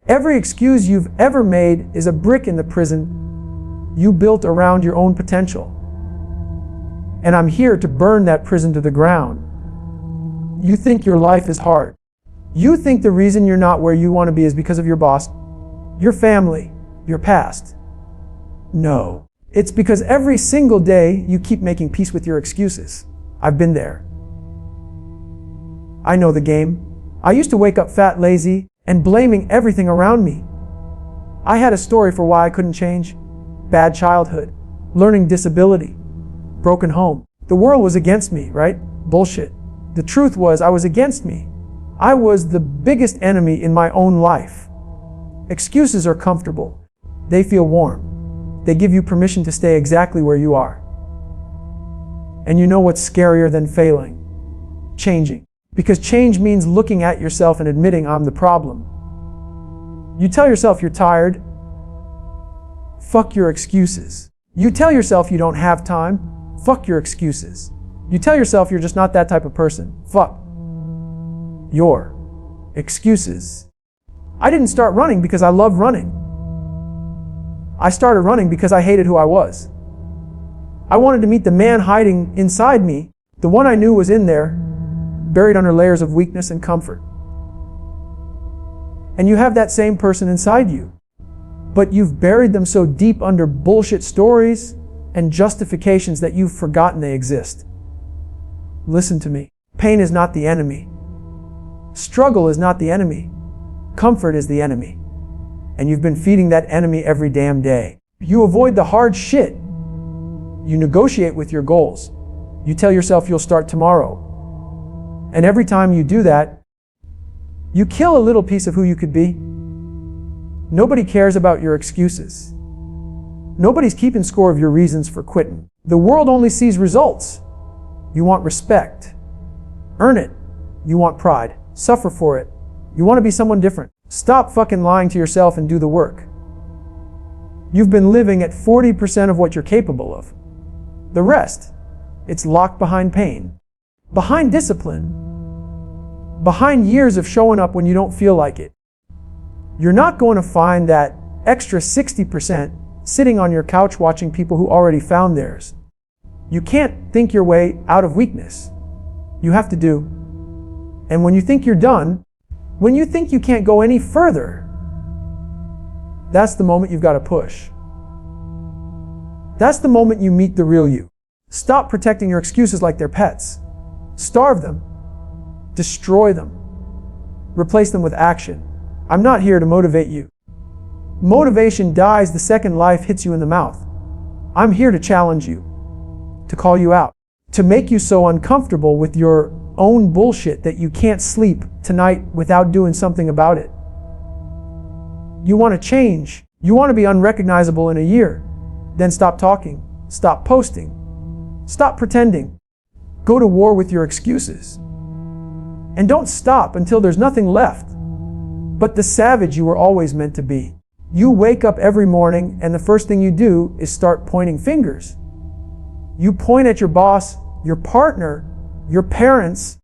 Every excuse you've ever made is a brick in the prison you built around your own potential. And I'm here to burn that prison to the ground. You think your life is hard. You think the reason you're not where you want to be is because of your boss, your family, your past. No. It's because every single day you keep making peace with your excuses. I've been there. I know the game. I used to wake up fat, lazy, and blaming everything around me. I had a story for why I couldn't change. Bad childhood, learning disability, broken home. The world was against me, right? Bullshit. The truth was I was against me. I was the biggest enemy in my own life. Excuses are comfortable. They feel warm. They give you permission to stay exactly where you are. And you know what's scarier than failing? Changing. Because change means looking at yourself and admitting I'm the problem. You tell yourself you're tired. Fuck your excuses. You tell yourself you don't have time. Fuck your excuses. You tell yourself you're just not that type of person. Fuck your excuses. I didn't start running because I loved running. I started running because I hated who I was. I wanted to meet the man hiding inside me, the one I knew was in there, buried under layers of weakness and comfort. And you have that same person inside you, but you've buried them so deep under bullshit stories and justifications that you've forgotten they exist. Listen to me. Pain is not the enemy. Struggle is not the enemy. Comfort is the enemy. And you've been feeding that enemy every damn day. You avoid the hard shit. You negotiate with your goals. You tell yourself you'll start tomorrow. And every time you do that, you kill a little piece of who you could be. Nobody cares about your excuses. Nobody's keeping score of your reasons for quitting. The world only sees results. You want respect. Earn it. You want pride. Suffer for it. You want to be someone different. Stop fucking lying to yourself and do the work. You've been living at 40% of what you're capable of. The rest, it's locked behind pain, behind discipline, behind years of showing up when you don't feel like it. You're not going to find that extra 60% sitting on your couch watching people who already found theirs. You can't think your way out of weakness. You have to do. And when you think you're done, when you think you can't go any further, that's the moment you've got to push. That's the moment you meet the real you. Stop protecting your excuses like they're pets. Starve them. Destroy them. Replace them with action. I'm not here to motivate you. Motivation dies the second life hits you in the mouth. I'm here to challenge you, to call you out, to make you so uncomfortable with your own bullshit that you can't sleep tonight without doing something about it. You want to change. You want to be unrecognizable in a year. Then stop talking. Stop posting. Stop pretending. Go to war with your excuses. And don't stop until there's nothing left but the savage you were always meant to be. You wake up every morning and the first thing you do is start pointing fingers. You point at your boss, your partner, your parents,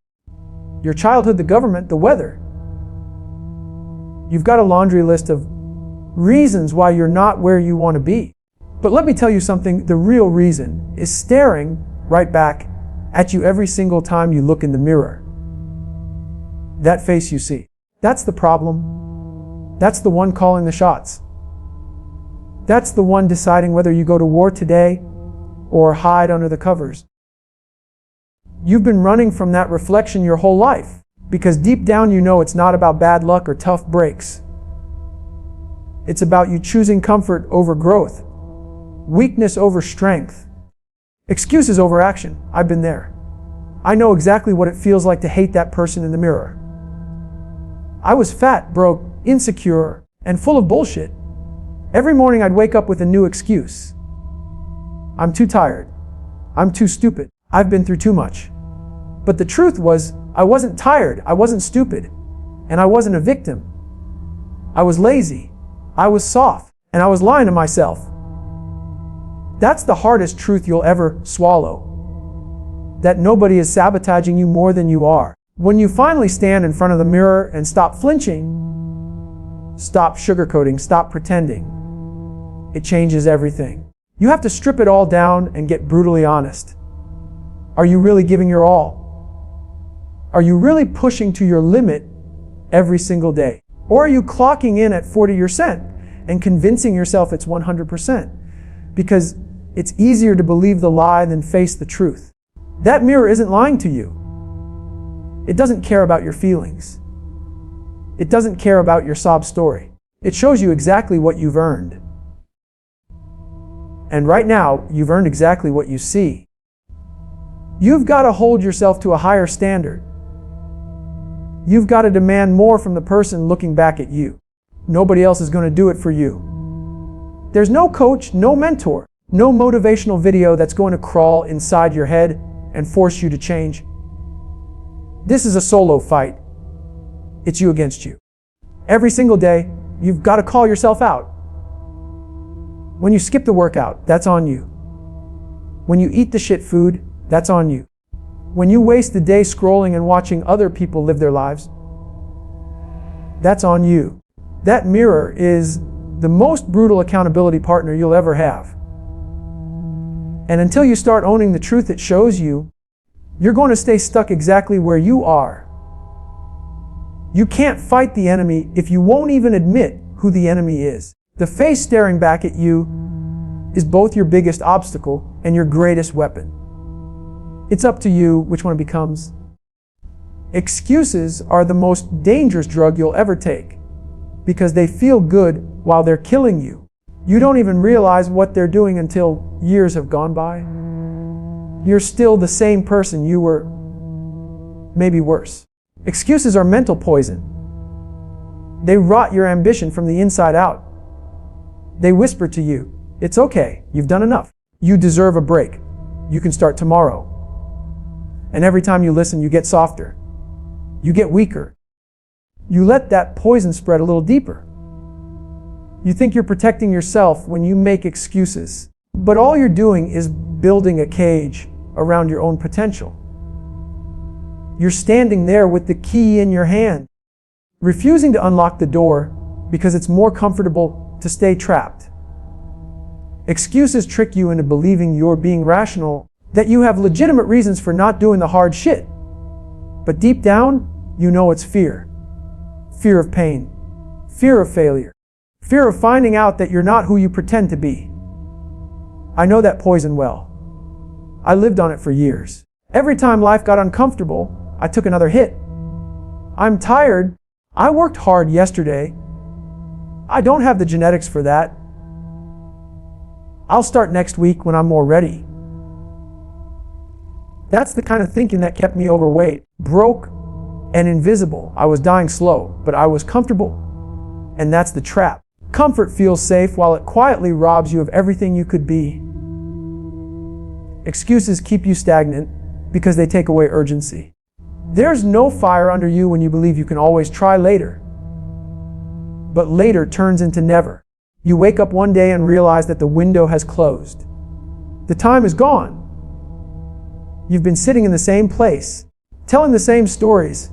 your childhood, the government, the weather. You've got a laundry list of reasons why you're not where you want to be. But let me tell you something, the real reason is staring right back at you every single time you look in the mirror. That face you see. That's the problem. That's the one calling the shots. That's the one deciding whether you go to war today or hide under the covers. You've been running from that reflection your whole life because deep down you know it's not about bad luck or tough breaks. It's about you choosing comfort over growth, weakness over strength, excuses over action. I've been there. I know exactly what it feels like to hate that person in the mirror. I was fat, broke, insecure, and full of bullshit. Every morning I'd wake up with a new excuse. I'm too tired. I'm too stupid. I've been through too much. But the truth was, I wasn't tired, I wasn't stupid, and I wasn't a victim. I was lazy, I was soft, and I was lying to myself. That's the hardest truth you'll ever swallow. That nobody is sabotaging you more than you are. When you finally stand in front of the mirror and stop flinching, Stop sugarcoating, stop pretending. It changes everything. You have to strip it all down and get brutally honest. Are you really giving your all? Are you really pushing to your limit every single day? Or are you clocking in at 40% and convincing yourself it's 100%? Because it's easier to believe the lie than face the truth. That mirror isn't lying to you. It doesn't care about your feelings. It doesn't care about your sob story. It shows you exactly what you've earned. And right now, you've earned exactly what you see. You've got to hold yourself to a higher standard. You've got to demand more from the person looking back at you. Nobody else is going to do it for you. There's no coach, no mentor, no motivational video that's going to crawl inside your head and force you to change. This is a solo fight. It's you against you. Every single day, you've got to call yourself out. When you skip the workout, that's on you. When you eat the shit food, that's on you. When you waste the day scrolling and watching other people live their lives, that's on you. That mirror is the most brutal accountability partner you'll ever have. And until you start owning the truth it shows you, you're going to stay stuck exactly where you are. You can't fight the enemy if you won't even admit who the enemy is. The face staring back at you is both your biggest obstacle and your greatest weapon. It's up to you which one it becomes. Excuses are the most dangerous drug you'll ever take because they feel good while they're killing you. You don't even realize what they're doing until years have gone by. You're still the same person you were, maybe worse. Excuses are mental poison. They rot your ambition from the inside out. They whisper to you, it's okay, you've done enough. You deserve a break. You can start tomorrow. And every time you listen, you get softer. You get weaker. You let that poison spread a little deeper. You think you're protecting yourself when you make excuses, but all you're doing is building a cage around your own potential. You're standing there with the key in your hand, refusing to unlock the door because it's more comfortable to stay trapped. Excuses trick you into believing you're being rational, that you have legitimate reasons for not doing the hard shit. But deep down, you know it's fear. Fear of pain. Fear of failure. Fear of finding out that you're not who you pretend to be. I know that poison well. I lived on it for years. Every time life got uncomfortable, I took another hit. I'm tired. I worked hard yesterday. I don't have the genetics for that. I'll start next week when I'm more ready. That's the kind of thinking that kept me overweight, broke, and invisible. I was dying slow, but I was comfortable. And that's the trap. Comfort feels safe while it quietly robs you of everything you could be. Excuses keep you stagnant because they take away urgency. There's no fire under you when you believe you can always try later. But later turns into never. You wake up one day and realize that the window has closed. The time is gone. You've been sitting in the same place, telling the same stories,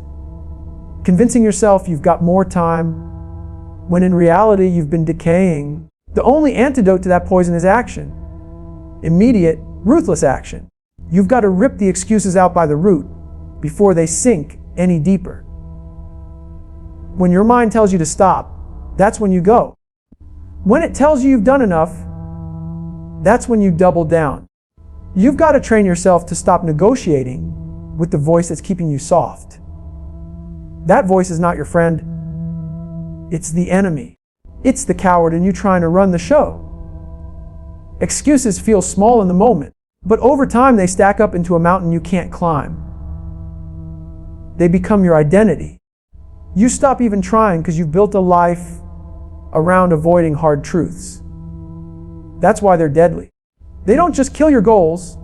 convincing yourself you've got more time, when in reality you've been decaying. The only antidote to that poison is action. Immediate, ruthless action. You've got to rip the excuses out by the root before they sink any deeper. When your mind tells you to stop, that's when you go. When it tells you you've done enough, that's when you double down. You've got to train yourself to stop negotiating with the voice that's keeping you soft. That voice is not your friend. It's the enemy. It's the coward in you trying to run the show. Excuses feel small in the moment, but over time they stack up into a mountain you can't climb. They become your identity. You stop even trying because you've built a life around avoiding hard truths. That's why they're deadly. They don't just kill your goals.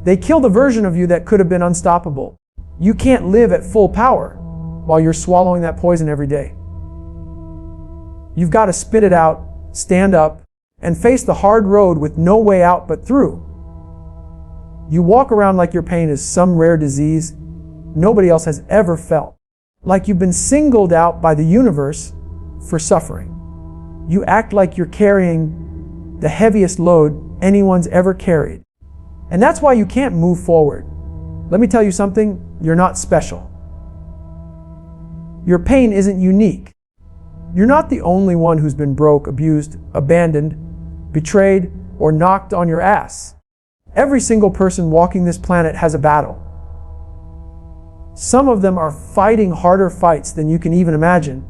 They kill the version of you that could have been unstoppable. You can't live at full power while you're swallowing that poison every day. You've got to spit it out, stand up, and face the hard road with no way out but through. You walk around like your pain is some rare disease nobody else has ever felt. like you've been singled out by the universe for suffering. You act like you're carrying the heaviest load anyone's ever carried. And that's why you can't move forward. Let me tell you something, you're not special. Your pain isn't unique. You're not the only one who's been broke, abused, abandoned, betrayed, or knocked on your ass. Every single person walking this planet has a battle. Some of them are fighting harder fights than you can even imagine.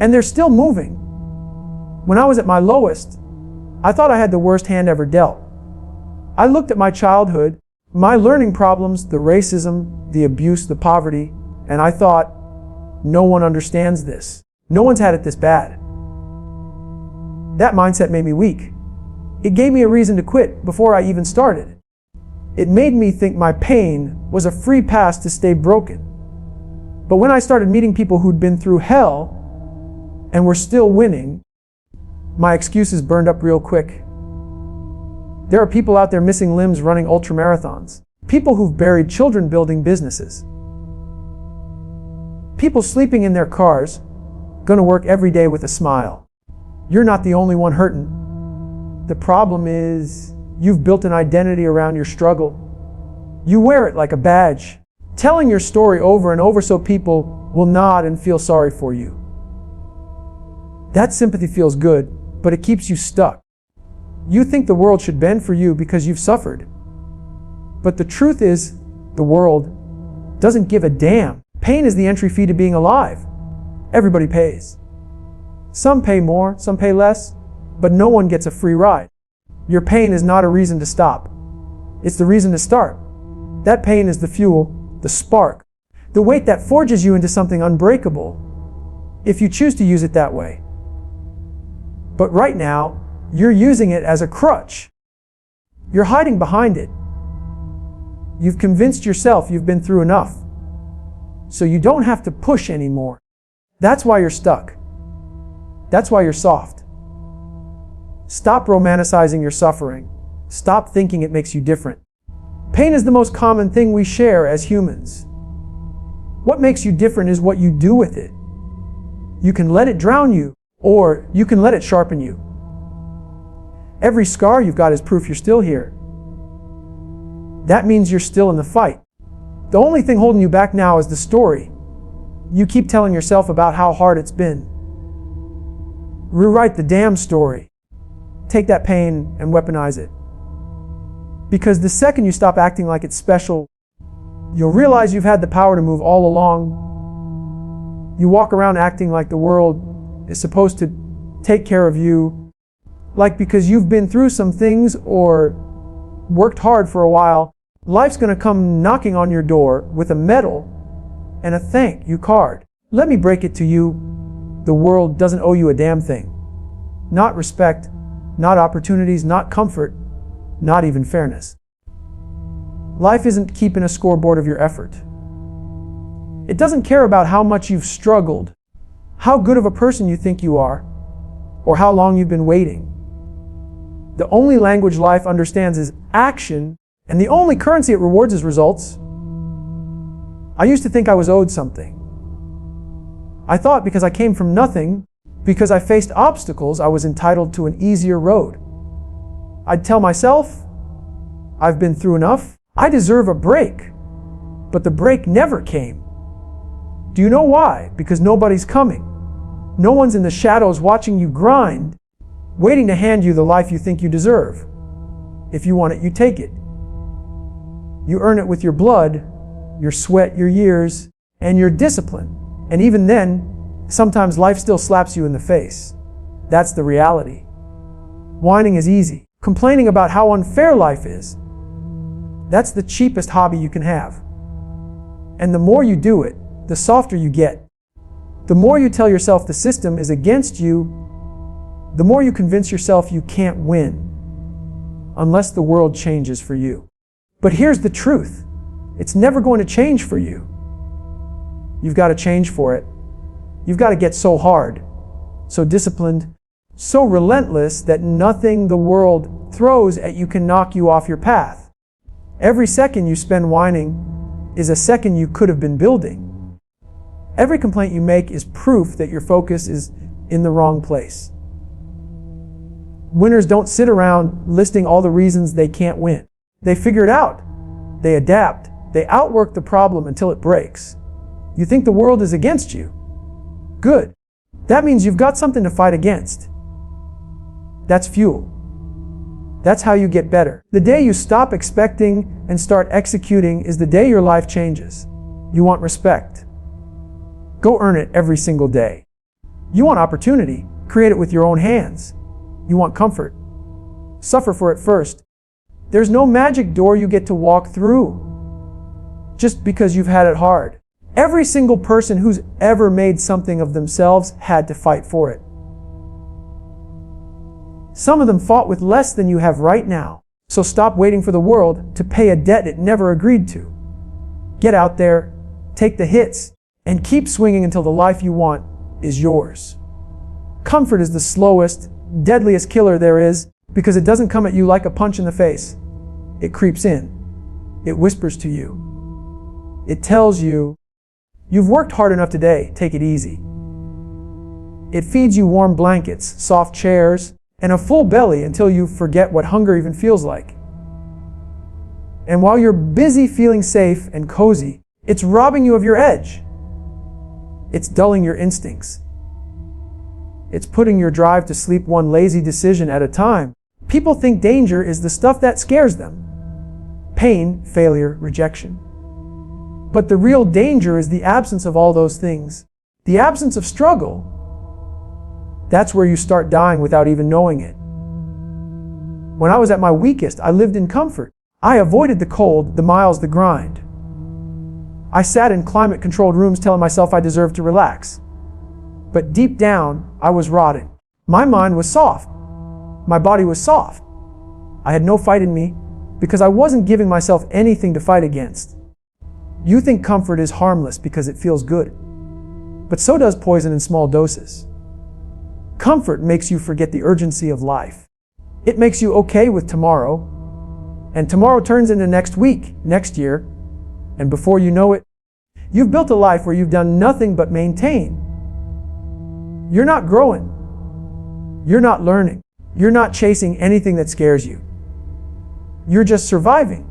And they're still moving. When I was at my lowest, I thought I had the worst hand ever dealt. I looked at my childhood, my learning problems, the racism, the abuse, the poverty, and I thought, no one understands this. No one's had it this bad. That mindset made me weak. It gave me a reason to quit before I even started. It made me think my pain was a free pass to stay broken. But when I started meeting people who'd been through hell and were still winning, my excuses burned up real quick. There are people out there missing limbs running ultramarathons. People who've buried children building businesses. People sleeping in their cars, gonna work every day with a smile. You're not the only one hurting. The problem is, you've built an identity around your struggle. You wear it like a badge, telling your story over and over so people will nod and feel sorry for you. That sympathy feels good, but it keeps you stuck. You think the world should bend for you because you've suffered. But the truth is, the world doesn't give a damn. Pain is the entry fee to being alive. Everybody pays. Some pay more, some pay less, but no one gets a free ride. Your pain is not a reason to stop. It's the reason to start. That pain is the fuel, the spark, the weight that forges you into something unbreakable, if you choose to use it that way. But right now, you're using it as a crutch. You're hiding behind it. You've convinced yourself you've been through enough, so you don't have to push anymore. That's why you're stuck. That's why you're soft. Stop romanticizing your suffering. Stop thinking it makes you different. Pain is the most common thing we share as humans. What makes you different is what you do with it. You can let it drown you, or you can let it sharpen you. Every scar you've got is proof you're still here. That means you're still in the fight. The only thing holding you back now is the story you keep telling yourself about how hard it's been. Rewrite the damn story. Take that pain and weaponize it. Because the second you stop acting like it's special, you'll realize you've had the power to move all along. You walk around acting like the world is supposed to take care of you, like because you've been through some things or worked hard for a while, life's gonna come knocking on your door with a medal and a thank you card. Let me break it to you, the world doesn't owe you a damn thing. Not respect, not opportunities, not comfort, not even fairness. Life isn't keeping a scoreboard of your effort. It doesn't care about how much you've struggled, how good of a person you think you are, or how long you've been waiting. The only language life understands is action, and the only currency it rewards is results. I used to think I was owed something. I thought because I came from nothing, because I faced obstacles, I was entitled to an easier road. I'd tell myself, I've been through enough, I deserve a break. But the break never came. Do you know why? Because nobody's coming. No one's in the shadows watching you grind, waiting to hand you the life you think you deserve. If you want it, you take it. You earn it with your blood, your sweat, your years, and your discipline. And even then, sometimes life still slaps you in the face. That's the reality. Whining is easy. Complaining about how unfair life is, that's the cheapest hobby you can have. And the more you do it, the softer you get. The more you tell yourself the system is against you, the more you convince yourself you can't win, unless the world changes for you. But here's the truth. It's never going to change for you. You've got to change for it. You've got to get so hard, so disciplined, so relentless that nothing the world throws at you can knock you off your path. Every second you spend whining is a second you could have been building. Every complaint you make is proof that your focus is in the wrong place. Winners don't sit around listing all the reasons they can't win. They figure it out. They adapt. They outwork the problem until it breaks. You think the world is against you? Good. That means you've got something to fight against. That's fuel. That's how you get better. The day you stop expecting and start executing is the day your life changes. You want respect. Go earn it every single day. You want opportunity. Create it with your own hands. You want comfort. Suffer for it first. There's no magic door you get to walk through just because you've had it hard. Every single person who's ever made something of themselves had to fight for it. Some of them fought with less than you have right now. So stop waiting for the world to pay a debt it never agreed to. Get out there, take the hits, and keep swinging until the life you want is yours. Comfort is the slowest, deadliest killer there is because it doesn't come at you like a punch in the face. It creeps in. It whispers to you. It tells you, you've worked hard enough today, take it easy. It feeds you warm blankets, soft chairs, and a full belly until you forget what hunger even feels like. And while you're busy feeling safe and cozy, it's robbing you of your edge. It's dulling your instincts. It's putting your drive to sleep one lazy decision at a time. People think danger is the stuff that scares them. Pain, failure, rejection. But the real danger is the absence of all those things. The absence of struggle. That's where you start dying without even knowing it. When I was at my weakest, I lived in comfort. I avoided the cold, the miles, the grind. I sat in climate-controlled rooms telling myself I deserved to relax. But deep down, I was rotting. My mind was soft. My body was soft. I had no fight in me because I wasn't giving myself anything to fight against. You think comfort is harmless because it feels good. But so does poison in small doses. Comfort makes you forget the urgency of life. It makes you okay with tomorrow, and tomorrow turns into next week, next year, and before you know it, you've built a life where you've done nothing but maintain. You're not growing. You're not learning. You're not chasing anything that scares you. You're just surviving.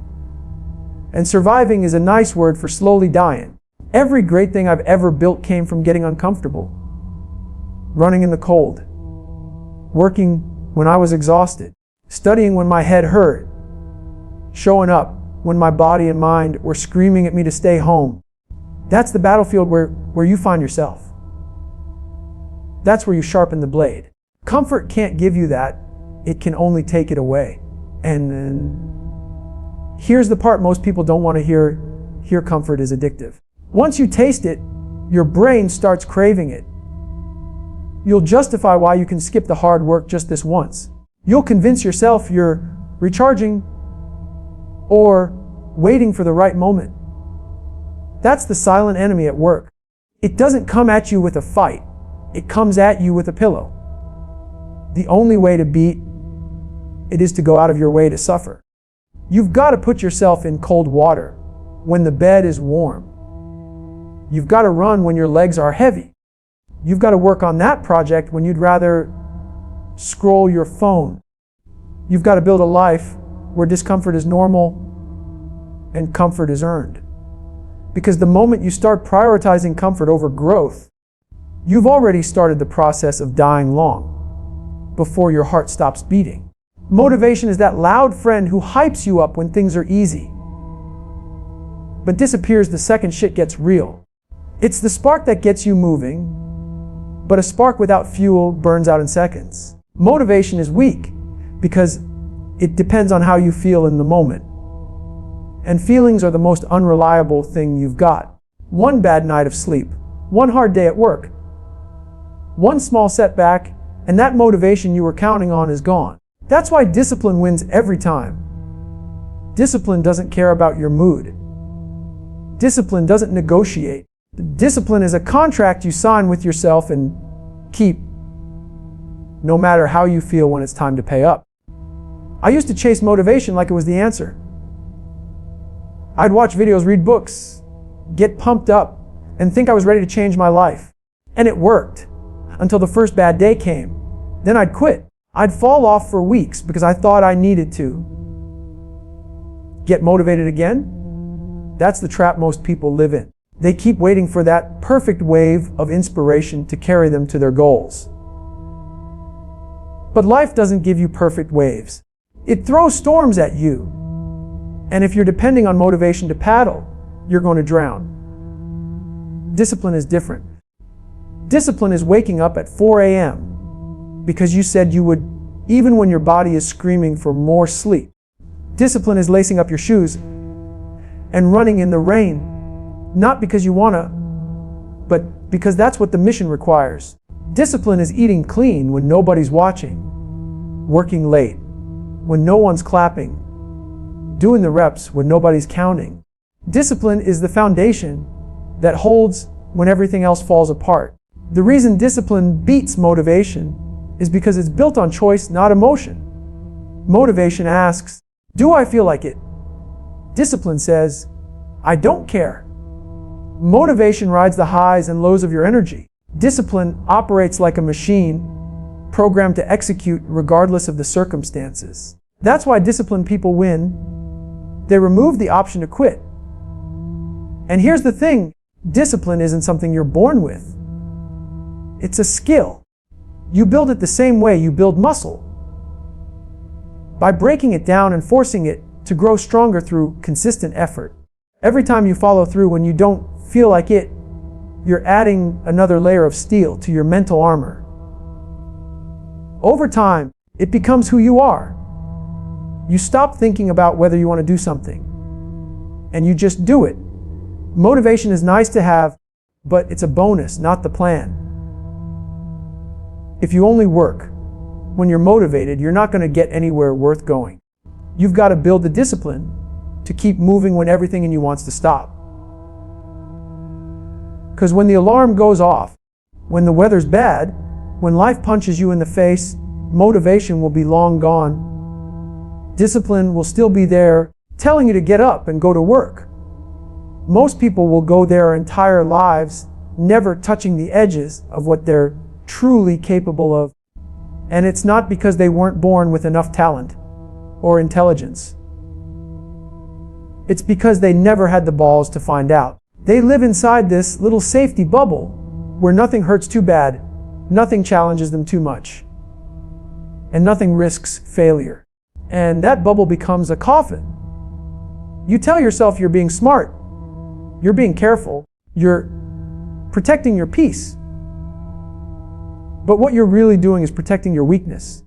And surviving is a nice word for slowly dying. Every great thing I've ever built came from getting uncomfortable. Running in the cold. Working when I was exhausted. Studying when my head hurt. Showing up when my body and mind were screaming at me to stay home. That's the battlefield where you find yourself. That's where you sharpen the blade. Comfort can't give you that. It can only take it away. And here's the part most people don't want to hear. Here, comfort is addictive. Once you taste it, your brain starts craving it. You'll justify why you can skip the hard work just this once. You'll convince yourself you're recharging or waiting for the right moment. That's the silent enemy at work. It doesn't come at you with a fight. It comes at you with a pillow. The only way to beat it is to go out of your way to suffer. You've got to put yourself in cold water when the bed is warm. You've got to run when your legs are heavy. You've got to work on that project when you'd rather scroll your phone. You've got to build a life where discomfort is normal and comfort is earned. Because the moment you start prioritizing comfort over growth, you've already started the process of dying long before your heart stops beating. Motivation is that loud friend who hypes you up when things are easy, but disappears the second shit gets real. It's the spark that gets you moving, but a spark without fuel burns out in seconds. Motivation is weak because it depends on how you feel in the moment. And feelings are the most unreliable thing you've got. One bad night of sleep, one hard day at work, one small setback, and that motivation you were counting on is gone. That's why discipline wins every time. Discipline doesn't care about your mood. Discipline doesn't negotiate. Discipline is a contract you sign with yourself and keep, no matter how you feel when it's time to pay up. I used to chase motivation like it was the answer. I'd watch videos, read books, get pumped up, and think I was ready to change my life. And it worked, until the first bad day came. Then I'd quit. I'd fall off for weeks because I thought I needed to. Get motivated again? That's the trap most people live in. They keep waiting for that perfect wave of inspiration to carry them to their goals. But life doesn't give you perfect waves. It throws storms at you. And if you're depending on motivation to paddle, you're going to drown. Discipline is different. Discipline is waking up at 4 a.m. because you said you would, even when your body is screaming for more sleep. Discipline is lacing up your shoes and running in the rain, not because you want to, but because that's what the mission requires. Discipline is eating clean when nobody's watching, working late when no one's clapping, doing the reps when nobody's counting. Discipline is the foundation that holds when everything else falls apart. The reason discipline beats motivation is because it's built on choice, not emotion. Motivation asks, do I feel like it? Discipline says, I don't care. Motivation rides the highs and lows of your energy. Discipline operates like a machine programmed to execute regardless of the circumstances. That's why disciplined people win. They remove the option to quit. And here's the thing, discipline isn't something you're born with. It's a skill. You build it the same way you build muscle. By breaking it down and forcing it to grow stronger through consistent effort. Every time you follow through when you don't feel like it, you're adding another layer of steel to your mental armor. Over time, it becomes who you are. You stop thinking about whether you want to do something, and you just do it. Motivation is nice to have, but it's a bonus, not the plan. If you only work when you're motivated, you're not going to get anywhere worth going. You've got to build the discipline to keep moving when everything in you wants to stop. Because when the alarm goes off, when the weather's bad, when life punches you in the face, motivation will be long gone. Discipline will still be there, telling you to get up and go to work. Most people will go their entire lives never touching the edges of what they're truly capable of. And it's not because they weren't born with enough talent or intelligence. It's because they never had the balls to find out. They live inside this little safety bubble where nothing hurts too bad, nothing challenges them too much, and nothing risks failure. And that bubble becomes a coffin. You tell yourself you're being smart, you're being careful, you're protecting your peace. But what you're really doing is protecting your weakness.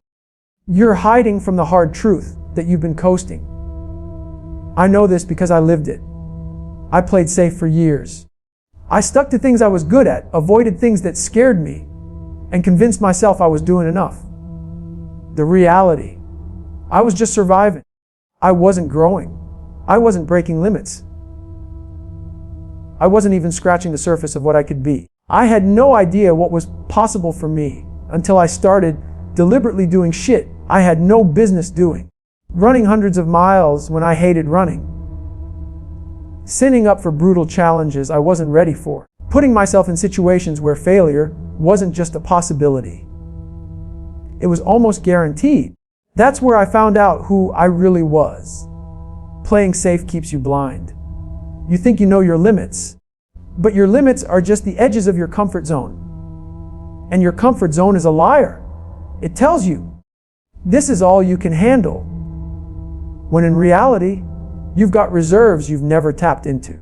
You're hiding from the hard truth that you've been coasting. I know this because I lived it. I played safe for years. I stuck to things I was good at, avoided things that scared me, and convinced myself I was doing enough. The reality, I was just surviving. I wasn't growing. I wasn't breaking limits. I wasn't even scratching the surface of what I could be. I had no idea what was possible for me until I started deliberately doing shit I had no business doing. Running hundreds of miles when I hated running. Signing up for brutal challenges I wasn't ready for. Putting myself in situations where failure wasn't just a possibility. It was almost guaranteed. That's where I found out who I really was. Playing safe keeps you blind. You think you know your limits, but your limits are just the edges of your comfort zone. And your comfort zone is a liar. It tells you, this is all you can handle. When in reality, you've got reserves you've never tapped into.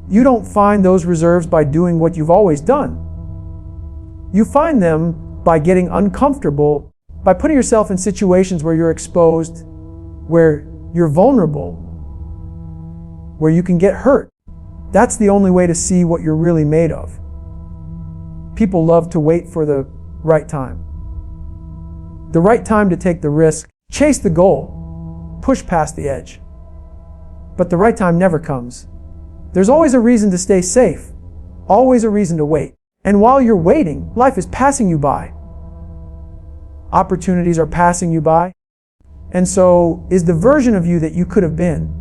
You don't find those reserves by doing what you've always done. You find them by getting uncomfortable, by putting yourself in situations where you're exposed, where you're vulnerable, where you can get hurt. That's the only way to see what you're really made of. People love to wait for the right time. The right time to take the risk, chase the goal, push past the edge. But the right time never comes. There's always a reason to stay safe, always a reason to wait. And while you're waiting, life is passing you by. Opportunities are passing you by. And so is the version of you that you could have been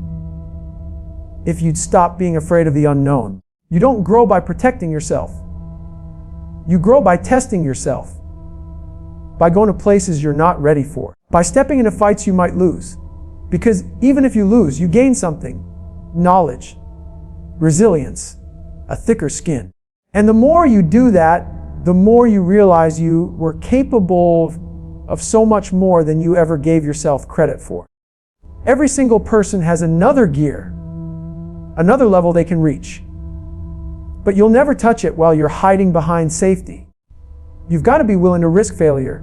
if you'd stopped being afraid of the unknown. You don't grow by protecting yourself. You grow by testing yourself, by going to places you're not ready for, by stepping into fights you might lose. Because even if you lose, you gain something: knowledge, resilience, a thicker skin. And the more you do that, the more you realize you were capable of so much more than you ever gave yourself credit for. Every single person has another gear, another level they can reach. But you'll never touch it while you're hiding behind safety. You've got to be willing to risk failure,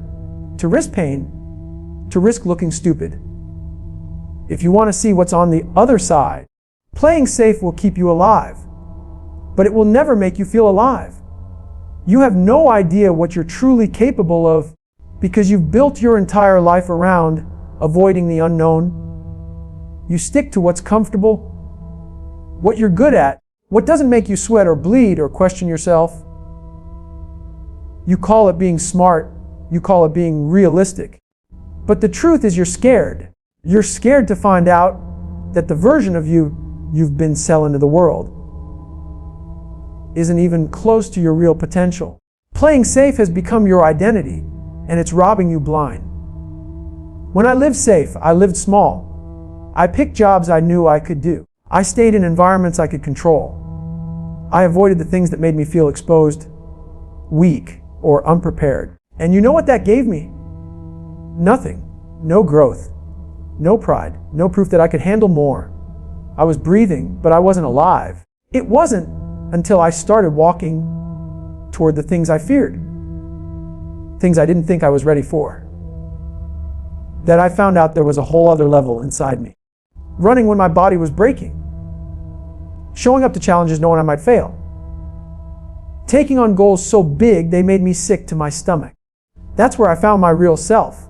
to risk pain, to risk looking stupid. If you want to see what's on the other side, playing safe will keep you alive, but it will never make you feel alive. You have no idea what you're truly capable of because you've built your entire life around avoiding the unknown. You stick to what's comfortable, what you're good at, what doesn't make you sweat or bleed or question yourself. You call it being smart, you call it being realistic. But the truth is you're scared. You're scared to find out that the version of you've been selling to the world isn't even close to your real potential. Playing safe has become your identity, and it's robbing you blind. When I lived safe, I lived small. I picked jobs I knew I could do. I stayed in environments I could control. I avoided the things that made me feel exposed, weak, or unprepared. And you know what that gave me? Nothing. No growth. No pride. No proof that I could handle more. I was breathing, but I wasn't alive. It wasn't until I started walking toward the things I feared, things I didn't think I was ready for, that I found out there was a whole other level inside me. Running when my body was breaking. Showing up to challenges knowing I might fail. Taking on goals so big they made me sick to my stomach. That's where I found my real self.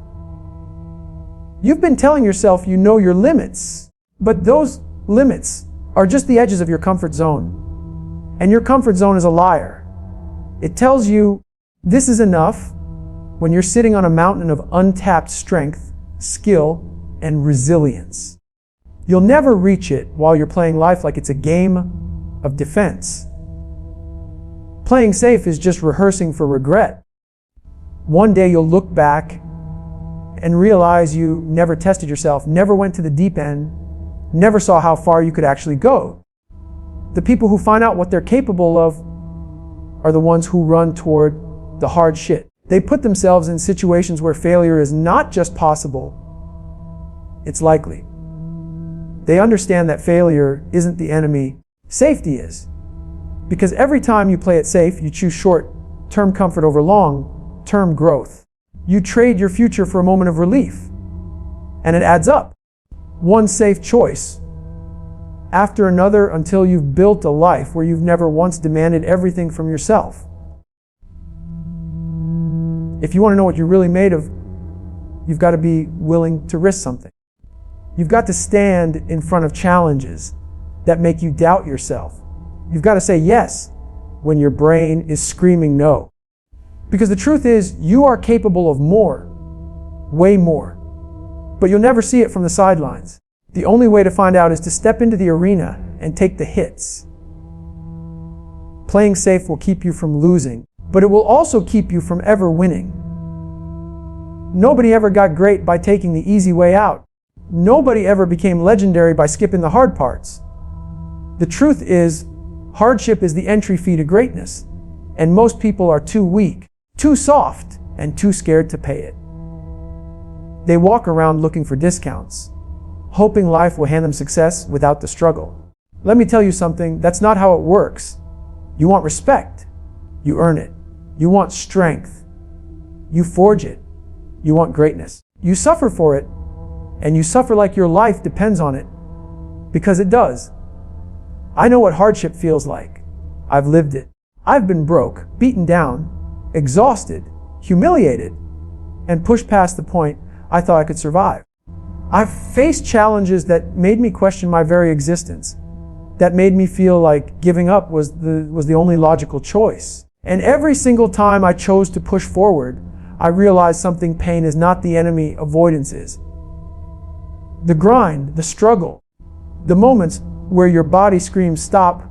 You've been telling yourself you know your limits, but those limits are just the edges of your comfort zone. And your comfort zone is a liar. It tells you this is enough when you're sitting on a mountain of untapped strength, skill, and resilience. You'll never reach it while you're playing life like it's a game of defense. Playing safe is just rehearsing for regret. One day you'll look back and realize you never tested yourself, never went to the deep end, never saw how far you could actually go. The people who find out what they're capable of are the ones who run toward the hard shit. They put themselves in situations where failure is not just possible, it's likely. They understand that failure isn't the enemy, safety is. Because every time you play it safe, you choose short-term comfort over long-term growth. You trade your future for a moment of relief, and it adds up. One safe choice after another until you've built a life where you've never once demanded everything from yourself. If you want to know what you're really made of, you've got to be willing to risk something. You've got to stand in front of challenges that make you doubt yourself. You've got to say yes when your brain is screaming no. Because the truth is, you are capable of more, way more. But you'll never see it from the sidelines. The only way to find out is to step into the arena and take the hits. Playing safe will keep you from losing, but it will also keep you from ever winning. Nobody ever got great by taking the easy way out. Nobody ever became legendary by skipping the hard parts. The truth is, hardship is the entry fee to greatness, and most people are too weak, too soft, and too scared to pay it. They walk around looking for discounts, hoping life will hand them success without the struggle. Let me tell you something, that's not how it works. You want respect, you earn it. You want strength, you forge it. You want greatness, you suffer for it. And you suffer like your life depends on it, because it does. I know what hardship feels like. I've lived it. I've been broke, beaten down, exhausted, humiliated, and pushed past the point I thought I could survive. I've faced challenges that made me question my very existence, that made me feel like giving up was the only logical choice. And every single time I chose to push forward, I realized something: pain is not the enemy, avoidance is. The grind, the struggle, the moments where your body screams stop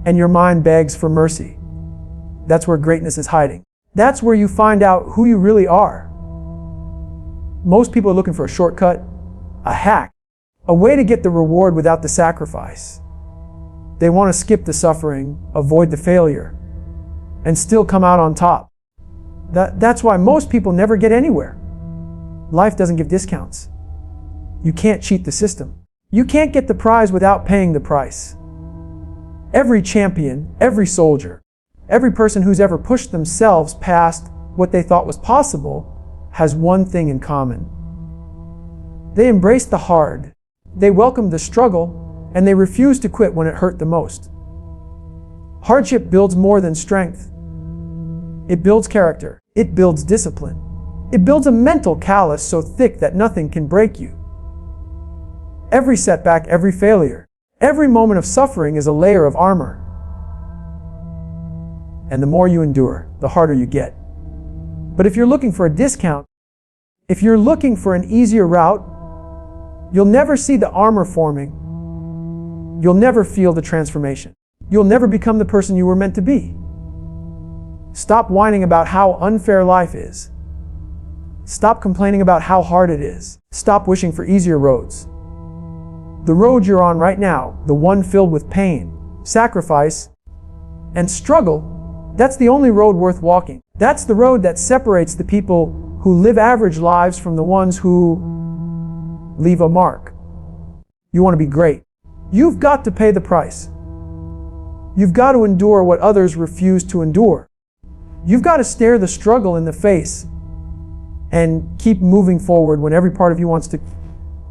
and your mind begs for mercy. That's where greatness is hiding. That's where you find out who you really are. Most people are looking for a shortcut, a hack, a way to get the reward without the sacrifice. They want to skip the suffering, avoid the failure, and still come out on top. That's why most people never get anywhere. Life doesn't give discounts. You can't cheat the system. You can't get the prize without paying the price. Every champion, every soldier, every person who's ever pushed themselves past what they thought was possible has one thing in common. They embraced the hard, they welcomed the struggle, and they refused to quit when it hurt the most. Hardship builds more than strength. It builds character. It builds discipline. It builds a mental callus so thick that nothing can break you. Every setback, every failure, every moment of suffering is a layer of armor. And the more you endure, the harder you get. But if you're looking for a discount, if you're looking for an easier route, you'll never see the armor forming. You'll never feel the transformation. You'll never become the person you were meant to be. Stop whining about how unfair life is. Stop complaining about how hard it is. Stop wishing for easier roads. The road you're on right now, the one filled with pain, sacrifice, and struggle, that's the only road worth walking. That's the road that separates the people who live average lives from the ones who leave a mark. You want to be great. You've got to pay the price. You've got to endure what others refuse to endure. You've got to stare the struggle in the face and keep moving forward when every part of you wants to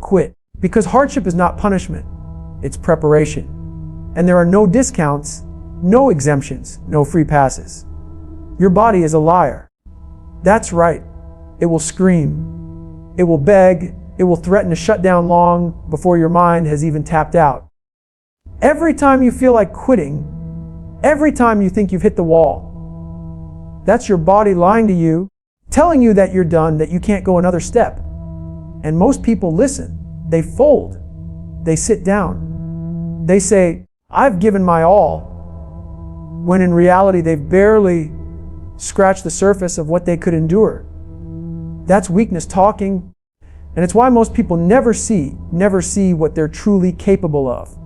quit. Because hardship is not punishment, it's preparation. And there are no discounts, no exemptions, no free passes. Your body is a liar. That's right. It will scream. It will beg. It will threaten to shut down long before your mind has even tapped out. Every time you feel like quitting, every time you think you've hit the wall, that's your body lying to you, telling you that you're done, that you can't go another step. And most people listen. They fold. They sit down. They say, I've given my all, when in reality they've barely scratched the surface of what they could endure. That's weakness talking, and it's why most people never see what they're truly capable of.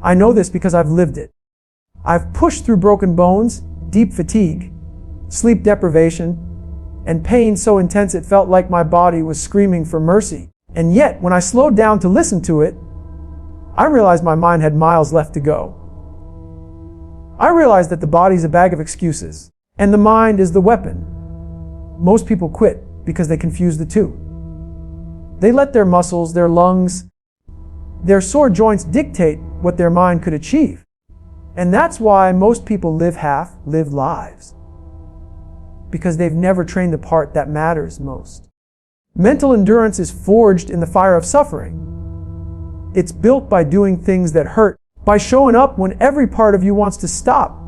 I know this because I've lived it. I've pushed through broken bones, deep fatigue, sleep deprivation, and pain so intense it felt like my body was screaming for mercy. And yet, when I slowed down to listen to it, I realized my mind had miles left to go. I realized that the body's a bag of excuses, and the mind is the weapon. Most people quit because they confuse the two. They let their muscles, their lungs, their sore joints dictate what their mind could achieve. And that's why most people live half-lived lives. Because they've never trained the part that matters most. Mental endurance is forged in the fire of suffering. It's built by doing things that hurt, by showing up when every part of you wants to stop,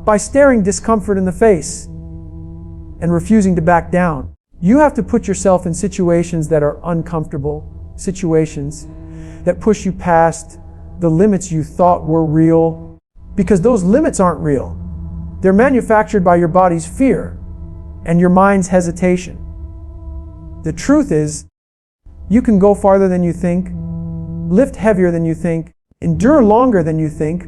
by staring discomfort in the face and refusing to back down. You have to put yourself in situations that are uncomfortable, situations that push you past the limits you thought were real, because those limits aren't real. They're manufactured by your body's fear and your mind's hesitation. The truth is, you can go farther than you think, lift heavier than you think, endure longer than you think,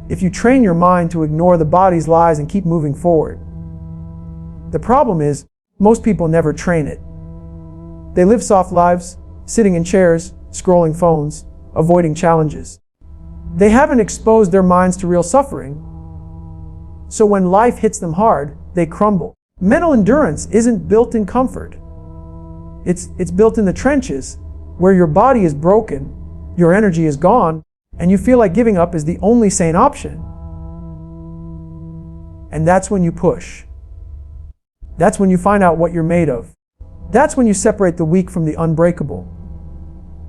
if you train your mind to ignore the body's lies and keep moving forward. The problem is, most people never train it. They live soft lives, sitting in chairs, scrolling phones, avoiding challenges. They haven't exposed their minds to real suffering, so when life hits them hard, they crumble. Mental endurance isn't built in comfort. It's built in the trenches, where your body is broken, your energy is gone, and you feel like giving up is the only sane option. And that's when you push. That's when you find out what you're made of. That's when you separate the weak from the unbreakable.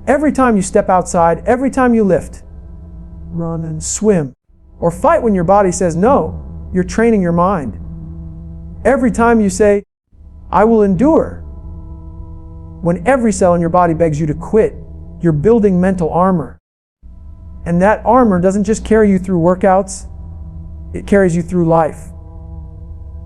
Every time you step outside, every time you lift, run and swim, or fight when your body says no, you're training your mind. Every time you say, I will endure, when every cell in your body begs you to quit, you're building mental armor. And that armor doesn't just carry you through workouts, it carries you through life.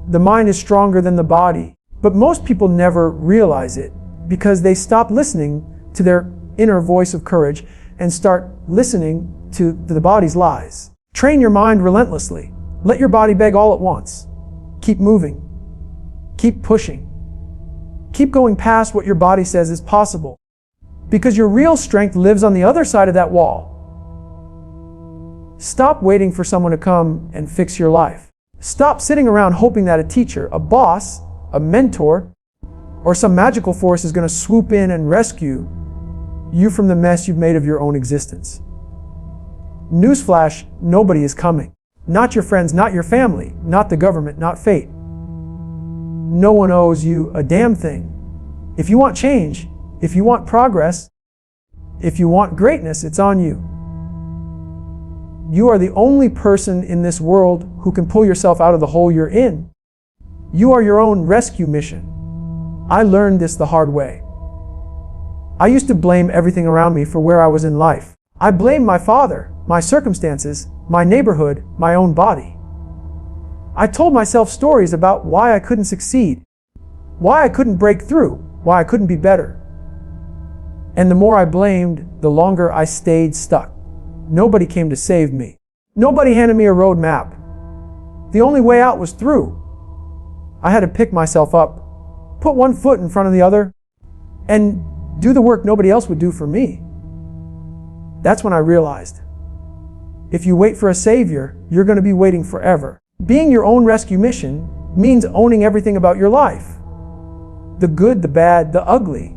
The mind is stronger than the body, but most people never realize it because they stop listening to their inner voice of courage and start listening to the body's lies. Train your mind relentlessly. Let your body beg all at once. Keep moving. Keep pushing. Keep going past what your body says is possible, because your real strength lives on the other side of that wall. Stop waiting for someone to come and fix your life. Stop sitting around hoping that a teacher, a boss, a mentor, or some magical force is going to swoop in and rescue you from the mess you've made of your own existence. Newsflash, nobody is coming. Not your friends, not your family, not the government, not fate. No one owes you a damn thing. If you want change, if you want progress, if you want greatness, it's on you. You are the only person in this world who can pull yourself out of the hole you're in. You are your own rescue mission. I learned this the hard way. I used to blame everything around me for where I was in life. I blamed my father, my circumstances, my neighborhood, my own body. I told myself stories about why I couldn't succeed, why I couldn't break through, why I couldn't be better. And the more I blamed, the longer I stayed stuck. Nobody came to save me. Nobody handed me a road map. The only way out was through. I had to pick myself up, put one foot in front of the other, and do the work nobody else would do for me. That's when I realized, if you wait for a savior, you're going to be waiting forever. Being your own rescue mission means owning everything about your life. The good, the bad, the ugly.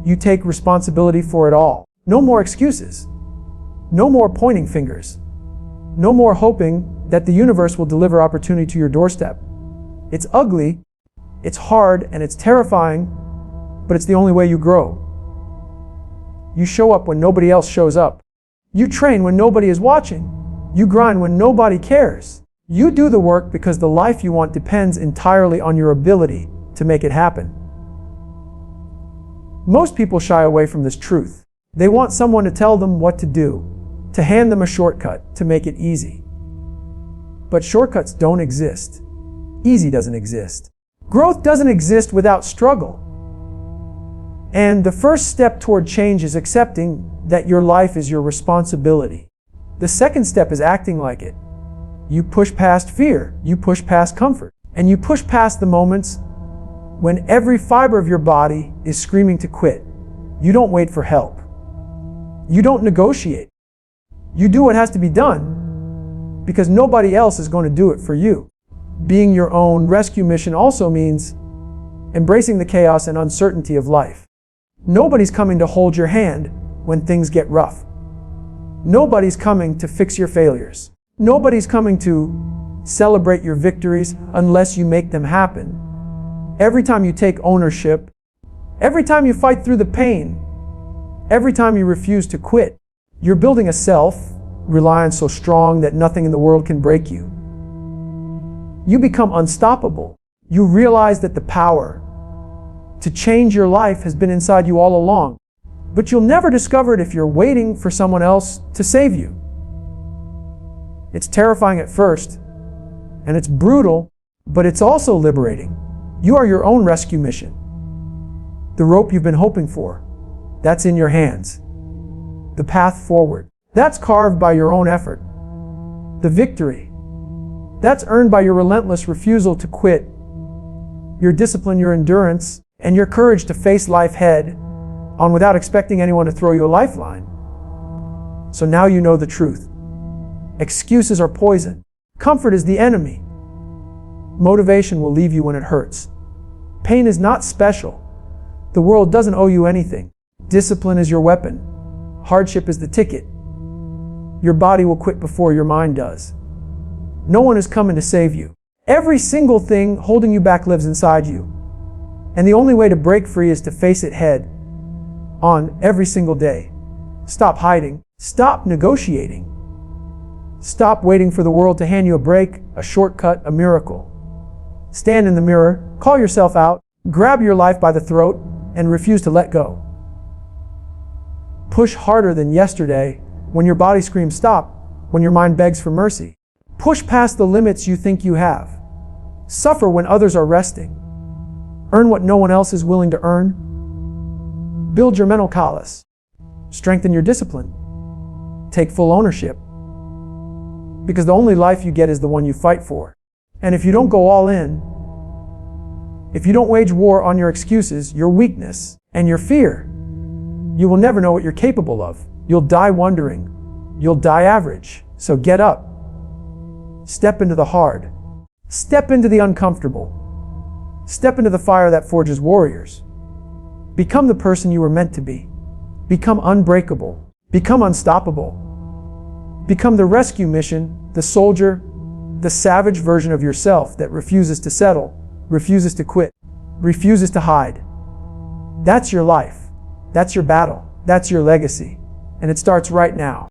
You take responsibility for it all. No more excuses. No more pointing fingers. No more hoping that the universe will deliver opportunity to your doorstep. It's ugly, it's hard, and it's terrifying, but it's the only way you grow. You show up when nobody else shows up. You train when nobody is watching. You grind when nobody cares. You do the work because the life you want depends entirely on your ability to make it happen. Most people shy away from this truth. They want someone to tell them what to do, to hand them a shortcut, to make it easy. But shortcuts don't exist. Easy doesn't exist. Growth doesn't exist without struggle. And the first step toward change is accepting that your life is your responsibility. The second step is acting like it. You push past fear, you push past comfort, and you push past the moments when every fiber of your body is screaming to quit. You don't wait for help. You don't negotiate. You do what has to be done because nobody else is going to do it for you. Being your own rescue mission also means embracing the chaos and uncertainty of life. Nobody's coming to hold your hand when things get rough. Nobody's coming to fix your failures. Nobody's coming to celebrate your victories unless you make them happen. Every time you take ownership, every time you fight through the pain, every time you refuse to quit, you're building a self-reliance so strong that nothing in the world can break you. You become unstoppable. You realize that the power to change your life has been inside you all along. But you'll never discover it if you're waiting for someone else to save you. It's terrifying at first, and it's brutal, but it's also liberating. You are your own rescue mission. The rope you've been hoping for, that's in your hands. The path forward, that's carved by your own effort. The victory, that's earned by your relentless refusal to quit, your discipline, your endurance, and your courage to face life head on without expecting anyone to throw you a lifeline. So now you know the truth. Excuses are poison. Comfort is the enemy. Motivation will leave you when it hurts. Pain is not special. The world doesn't owe you anything. Discipline is your weapon. Hardship is the ticket. Your body will quit before your mind does. No one is coming to save you. Every single thing holding you back lives inside you. And the only way to break free is to face it head on every single day. Stop hiding. Stop negotiating. Stop waiting for the world to hand you a break, a shortcut, a miracle. Stand in the mirror, call yourself out, grab your life by the throat, and refuse to let go. Push harder than yesterday, when your body screams stop, when your mind begs for mercy. Push past the limits you think you have. Suffer when others are resting. Earn what no one else is willing to earn. Build your mental callus. Strengthen your discipline. Take full ownership. Because the only life you get is the one you fight for. And if you don't go all in, if you don't wage war on your excuses, your weakness, and your fear, you will never know what you're capable of. You'll die wondering. You'll die average. So get up. Step into the hard. Step into the uncomfortable. Step into the fire that forges warriors. Become the person you were meant to be. Become unbreakable. Become unstoppable. Become the rescue mission, the soldier, the savage version of yourself that refuses to settle, refuses to quit, refuses to hide. That's your life. That's your battle. That's your legacy. And it starts right now.